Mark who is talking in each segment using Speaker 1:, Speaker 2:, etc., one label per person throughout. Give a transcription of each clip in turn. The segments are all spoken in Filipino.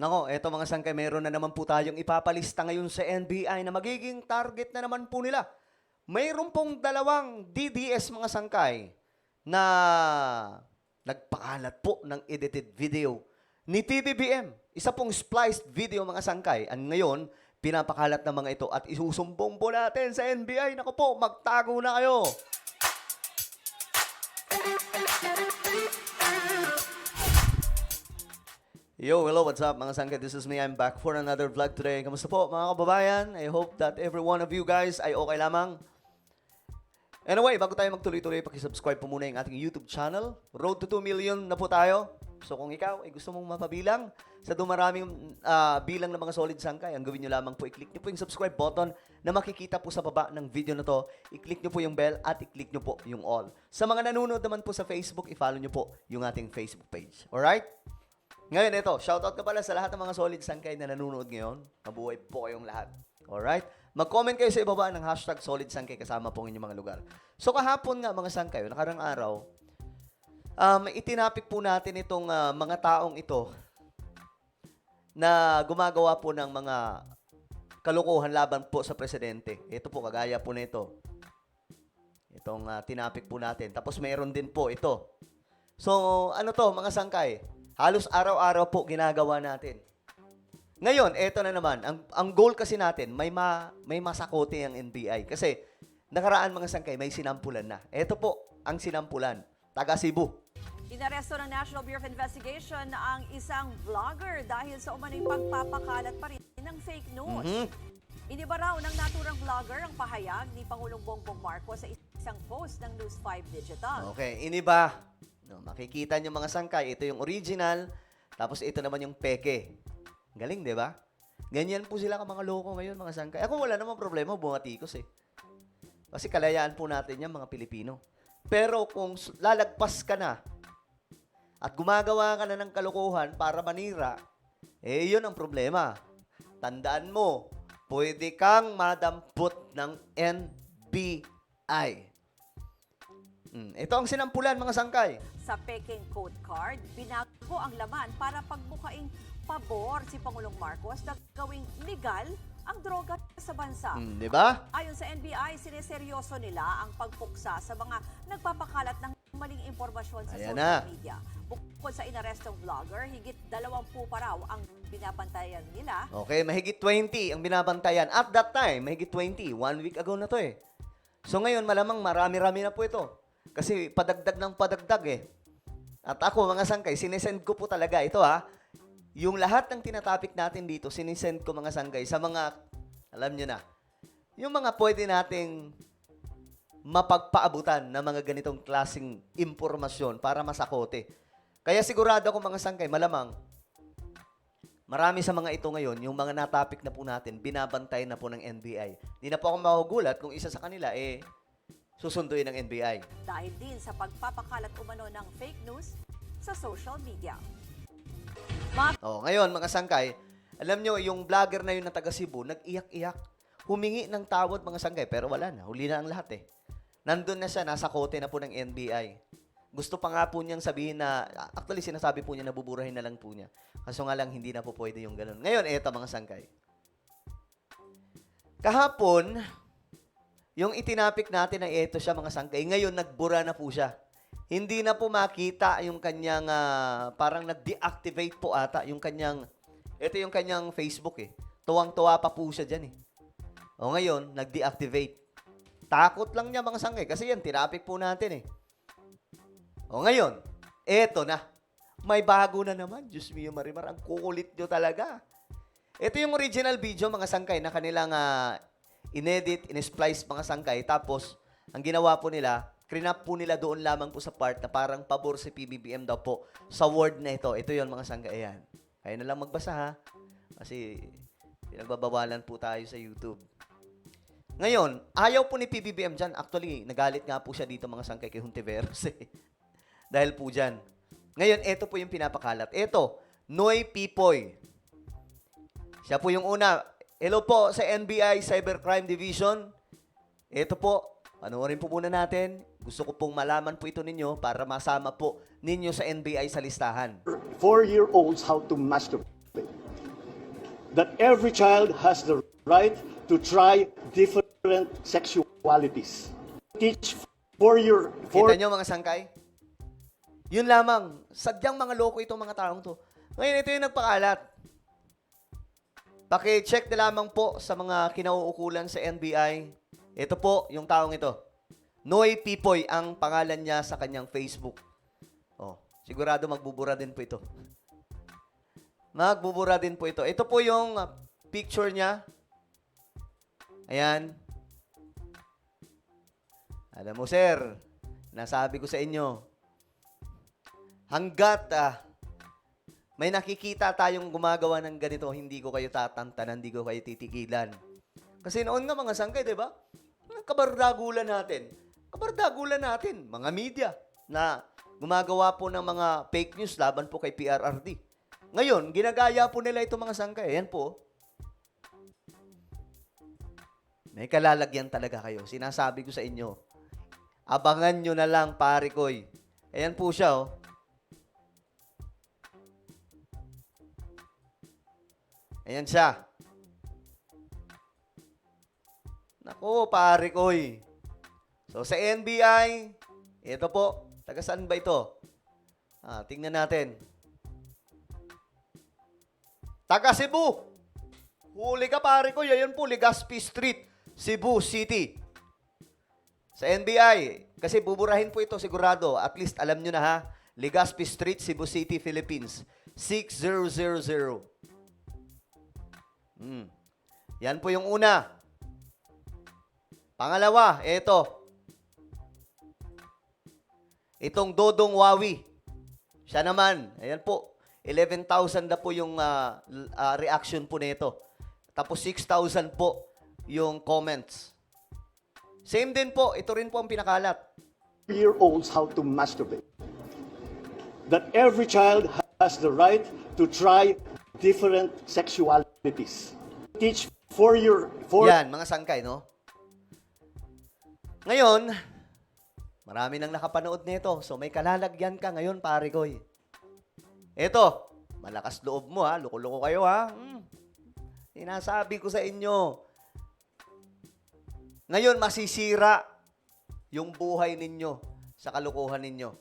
Speaker 1: Nako, eto mga sangkay, meron na naman po tayong ipapalista ngayon sa NBI na magiging target na naman po nila. Mayroon pong dalawang DDS mga sangkay na nagpakalat po ng edited video ni PBBM. Isa pong spliced video mga sangkay. Ang ngayon, pinapakalat ng mga ito at isusumbong po natin sa NBI. Nako po, magtago na kayo. Yo, hello, what's up mga sangkay? This is me, I'm back for another vlog today. Kamusta po mga kababayan? I hope that every one of you guys ay okay lamang. Anyway, bago tayo magtuloy-tuloy, pakisubscribe po muna yung ating YouTube channel. Road to 2 million na po tayo. So kung ikaw ay gusto mong mapabilang sa dumaraming bilang ng mga solid sangkay, ang gawin nyo lamang po, i-click nyo po yung subscribe button na makikita po sa baba ng video na to. I-click nyo po yung bell at i-click nyo po yung all. Sa mga nanonood naman po sa Facebook, i-follow nyo po yung ating Facebook page. Alright? Ngayon, ito, shoutout ka pala sa lahat ng mga solid sangkay na nanonood ngayon. Mabuhay po kayong lahat. Alright? Mag-comment kayo sa ibaba ng hashtag solid sangkay kasama po ang inyong mga lugar. So, kahapon nga mga sangkay, nakarang araw, itinapik po natin itong mga taong ito na gumagawa po ng mga kalokohan laban po sa presidente. Ito po, kagaya po nito. Itong tinapik po natin. Tapos, mayroon din po ito. So, ano to, mga sangkay? Halos araw-araw po ginagawa natin. Ngayon, eto na naman. Ang goal kasi natin, may masakote ang NBI. Kasi, nakaraan mga sangkay, may sinampulan na. Eto po, ang sinampulan. Taga Cebu.
Speaker 2: Inaresto ng National Bureau of Investigation ang isang vlogger dahil sa umanong pagpapakalat pa rin ng fake news. Iniba raw ng naturang vlogger ang pahayag ni Pangulong Bongbong Marcos sa isang post ng News 5 Digital.
Speaker 1: Okay, iniba. No, makikita niyo mga sangkay, ito yung original, tapos ito naman yung peke. Galing, di ba? Ganyan po sila ka mga loko ngayon, mga sangkay. Ako wala namang problema, bumatikos eh. Kasi kalayaan po natin yan, mga Pilipino. Pero kung lalagpas ka na at gumagawa ka na ng kalokohan para manira, eh yun ang problema. Tandaan mo, pwede kang madampot ng NBI. Ito ang sinampulan, mga sangkay.
Speaker 2: Sa peking code card, binago ang laman para pagbukaing pabor si Pangulong Marcos na gawing legal ang droga sa bansa.
Speaker 1: Di ba?
Speaker 2: Ayon sa NBI, sineseryoso nila ang pagpuksa sa mga nagpapakalat ng maling impormasyon sa
Speaker 1: Ayan
Speaker 2: social
Speaker 1: na.
Speaker 2: media. Bukod sa inarestong vlogger, higit 20 pa raw ang binabantayan nila.
Speaker 1: Okay, mahigit 20 ang binabantayan. At that time, mahigit 20. 1 week ago na to eh. So ngayon, malamang marami-rami na po ito. Kasi padagdag ng padagdag eh. At ako, mga sangkay, sinesend ko po talaga ito ha. Yung lahat ng tinatapik natin dito, sinesend ko mga sangkay sa mga, alam nyo na, yung mga pwede nating mapagpaabutan na mga ganitong klaseng impormasyon para masakote. Kaya sigurado ako mga sangkay, malamang, marami sa mga ito ngayon, yung mga natapik na po natin, binabantay na po ng NBI. Hindi na po ako mahugulat kung isa sa kanila, susunduin ng NBI.
Speaker 2: Dahil din sa pagpapakalat umano ng fake news sa social media.
Speaker 1: Ngayon, mga sangkay, alam nyo, yung vlogger na yun na taga Cebu, nag-iyak-iyak. Humingi ng tawad, mga sangkay, pero wala na. Huli na ang lahat eh. Nandun na siya, nasa kote na po ng NBI. Gusto pa nga po niyang sabihin na, actually sinasabi po niya na buburahin na lang po niya. Kaso nga lang, hindi na po pwede yung ganun. Ngayon, eto mga sangkay. Kahapon, yung itinapik natin na ito siya mga sangkay, ngayon nagbura na po siya. Hindi na po makita yung kanyang, parang nag-deactivate po ata yung kanyang, ito yung kanyang Facebook eh. Tuwang-tuwa pa po siya dyan eh. O ngayon, nag-deactivate. Takot lang niya mga sangkay kasi yan, tinapik po natin eh. O ngayon, eto na. May bago na naman. Diyos mio Marimar, ang kukulit nyo talaga. Ito yung original video mga sangkay na kanilang inedit, in-splice mga sangkay. Tapos, ang ginawa po nila, crinap po nila doon lamang po sa part na parang pabor si PBBM daw po sa word na ito. Ito yon mga sangkay. Ayan. Kaya na lang magbasa ha. Kasi pinagbabawalan po tayo sa YouTube. Ngayon, ayaw po ni PBBM dyan. Actually, nagalit nga po siya dito mga sangkay kay Hontiveros eh. Dahil po dyan. Ngayon, ito po yung pinapakalat. Ito, Noy Pipoy. Siya po yung una. Hello po sa NBI Cybercrime Division. Ito po, panoorin po muna natin. Gusto ko pong malaman po ito ninyo para masama po ninyo sa NBI sa listahan.
Speaker 3: 4-year-olds how to masturbate. that every child has the right to try different sexualities. Teach for
Speaker 1: Kita nyo mga sangkay? Yun lamang. Sadyang mga loko itong mga taong to. Ngayon, ito yung nagpakalat. Paki-check na lamang po sa mga kinauukulan sa NBI. Ito po, yung taong ito. Noy Pipoy ang pangalan niya sa kanyang Facebook. Oh, sigurado magbubura din po ito. Magbubura din po ito. Ito po yung picture niya. Ayan. Alam mo, sir, nasabi ko sa inyo, hanggat may nakikita tayong gumagawa ng ganito, hindi ko kayo tatantanan, hindi ko kayo titigilan. Kasi noon nga mga sangkay, di ba? Kabardagulan natin, mga media na gumagawa po ng mga fake news laban po kay PRRD. Ngayon, ginagaya po nila itong mga sangkay. Ayan po. May kalalagyan talaga kayo. Sinasabi ko sa inyo, abangan nyo na lang, pare koy. Ayan po siya, oh. Ayan siya. Naku, pare koy. So, sa NBI, ito po. Taga saan ba ito? Tingnan natin. Taga Cebu. Huli ka, pare koy. Ayan po, Legazpi Street, Cebu City. Sa NBI, kasi buburahin po ito sigurado. At least alam nyo na ha. Legazpi Street, Cebu City, Philippines. 6000. Yan po yung una. Pangalawa, ito. Itong Dodong Wawi. Siya naman, ayan po. 11,000 na po yung reaction po nito. Tapos 6,000 po yung comments. Same din po, ito rin po ang pinakalat.
Speaker 3: year-olds how to masturbate. That every child has the right to try different sexualities. Teach
Speaker 1: Yan, mga sangkay, no? Ngayon, marami nang nakapanood nito. So, may kalalagyan ka ngayon, pare koy. Eto, malakas loob mo, ha? Loko-loko kayo, ha? Sinasabi ko sa inyo. Ngayon, masisira yung buhay ninyo sa kalokohan ninyo.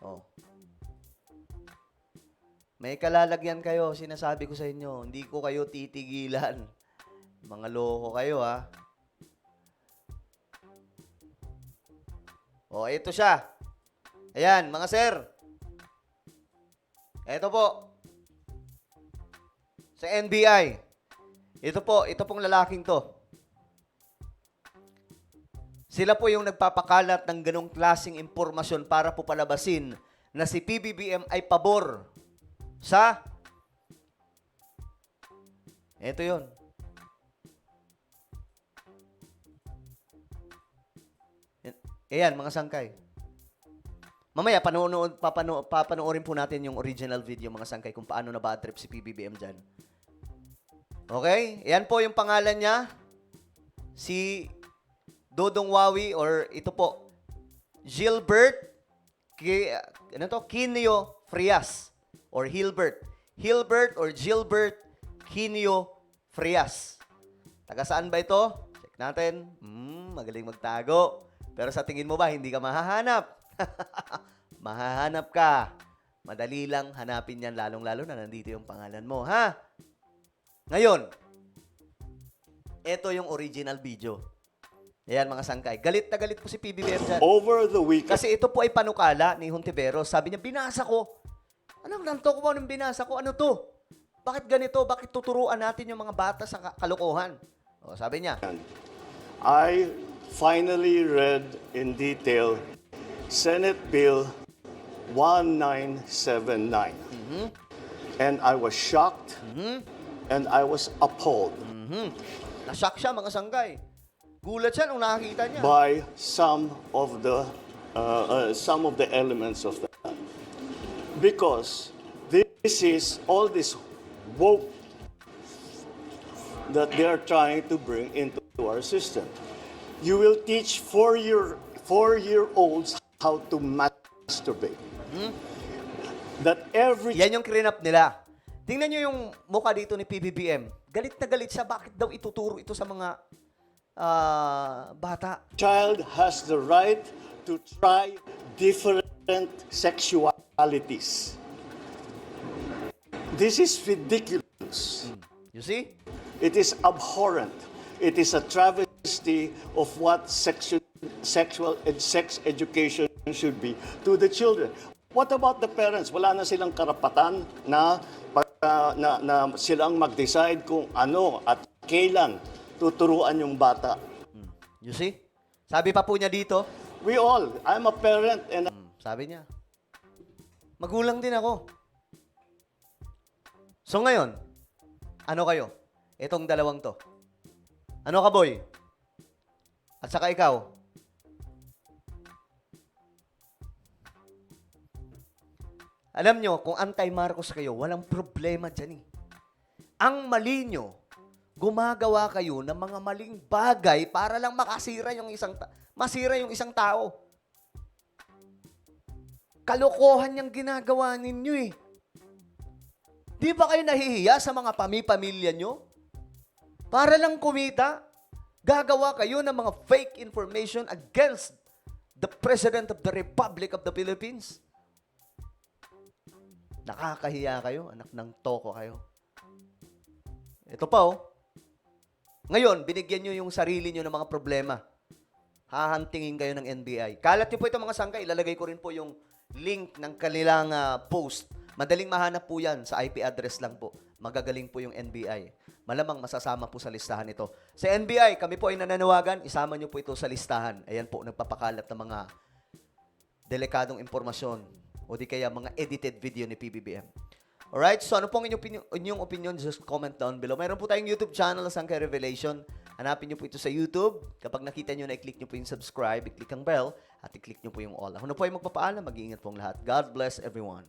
Speaker 1: Oh. May kalalagyan kayo, sinasabi ko sa inyo. Hindi ko kayo titigilan. Mga loko kayo, ha? Oh, ito siya. Ayan, mga sir. Ito po. Sa NBI. Ito pong lalaking to. Sila po yung nagpapakalat ng ganong klaseng impormasyon para po palabasin na si PBBM ay pabor sa... Ito yun. Ayan, mga sangkay. Mamaya, papanoorin po natin yung original video, mga sangkay, kung paano na bad trip si PBBM dyan. Okay? Ayan po yung pangalan niya. Si Dodong Wawi, or ito po, Gilbert Quinio Frias, or Hilbert. Hilbert or Gilbert Quinio Frias. Taga saan ba ito? Check natin. Magaling magtago. Pero sa tingin mo ba, hindi ka mahahanap? Mahahanap ka. Madali lang hanapin yan, lalong-lalo na nandito yung pangalan mo, ha? Ngayon, ito yung original video. Ayan, mga sangkay. Galit na galit po si PBBM dyan.
Speaker 3: over the weekend.
Speaker 1: Kasi ito po ay panukala ni Hontiveros. Sabi niya, binasa ko. Anong nanto ko ba nung binasa ko? Ano to? Bakit ganito? Bakit tuturuan natin yung mga bata sa kalokohan? O, sabi niya,
Speaker 3: I finally read in detail Senate Bill 1979. And I was shocked and I was appalled
Speaker 1: nashock siya, mga sangkay. Gulat siya nung nakakita niya.
Speaker 3: by some of the elements of that. Because this is all this woke that they are trying to bring into our system. You will teach four-year-olds how to masturbate. That every
Speaker 1: Yan yung krinap nila. Tingnan nyo yung mukha dito ni PBBM. Galit na galit siya. Bakit daw ituturo ito sa mga bata?
Speaker 3: Child has the right to try different sexualities. This is ridiculous.
Speaker 1: You see?
Speaker 3: It is abhorrent. It is a travesty of what sexual and sex education should be to the children. What about the parents? Wala na silang karapatan na silang mag-decide kung ano at kailan tuturuan yung bata.
Speaker 1: You see? Sabi pa po niya dito,
Speaker 3: I'm a parent and
Speaker 1: sabi niya, magulang din ako. So ngayon, ano kayo? Itong dalawang to. Ano ka, boy? At saka ikaw? Alam nyo, kung anti-Marcos kayo, walang problema dyan eh. Ang mali nyo, gumagawa kayo ng mga maling bagay para lang masira yung isang tao. Kalokohan yung ginagawa ninyo eh. Di ba kayo nahihiya sa mga pamilya nyo? Para lang kumita, gagawa kayo ng mga fake information against the President of the Republic of the Philippines. Nakakahiya kayo, anak ng toko kayo. Ito pa oh. Ngayon, binigyan nyo yung sarili nyo ng mga problema. Hahantingin kayo ng NBI. Kalat nyo po itong mga sangkay. Ilalagay ko rin po yung link ng kanilang post. Madaling mahanap po yan sa IP address lang po. Magagaling po yung NBI. Malamang masasama po sa listahan ito. Sa NBI, kami po ay nananawagan. Isama nyo po ito sa listahan. Ayan po, nagpapakalat ng mga delikadong impormasyon o di kaya mga edited video ni PBBM. Alright, so ano pong inyong opinion? Just comment down below. Mayroon po tayong YouTube channel na Sangkay Revelation. Hanapin nyo po ito sa YouTube. Kapag nakita nyo na, i-click nyo po yung subscribe, i-click ang bell, at i-click nyo po yung all. Ako na po ay magpapaalam. Mag-iingat po ang lahat. God bless everyone.